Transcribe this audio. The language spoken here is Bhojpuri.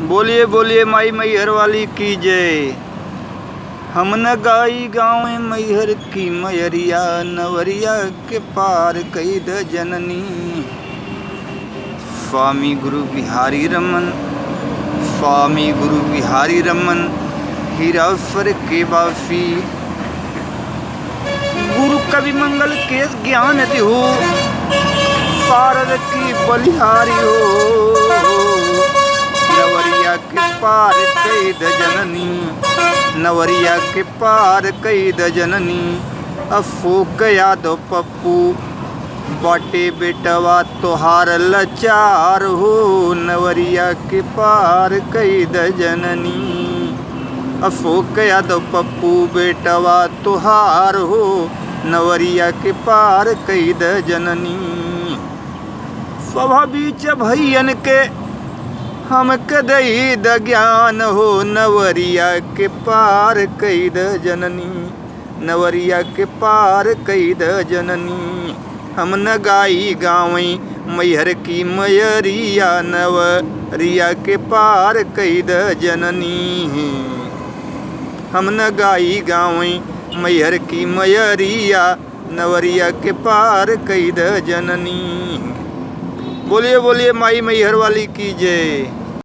बोलिए बोलिए माई मैहर वाली की जय। हम न गाई गाँव मैहर की मयरिया, नवरिया के पार कई द जननी। स्वामी गुरु बिहारी रमन, स्वामी गुरु बिहारी रमन, हीरासर के वासी। गुरु कवि मंगल के ज्ञान दिहो, शारद की बलिहारी हो। नवरिया के पार कई द जननी, नवरिया के पार कई द जननी। अशोक यादव पप्पू बाटे बेटवा तोहार लाचार हो, नवरिया के पार कई द जननी। अशोक यादव पप्पू बेटवा तोहार हो, नवरिया के पार कई द जननी। सभा बीच भैयन के हमके दई द ज्ञान हो, नवरिया के पार कई द जननी, नवरिया के पार कई द जननी। हम न गाई गावई मैहर की मयरिया, नवरिया के पार कई द जननी। हम न गाई गावई मैहर की मयरिया, नवरिया के पार कई द जननी। बोलिए बोलिए माई मैहर वाली की जय।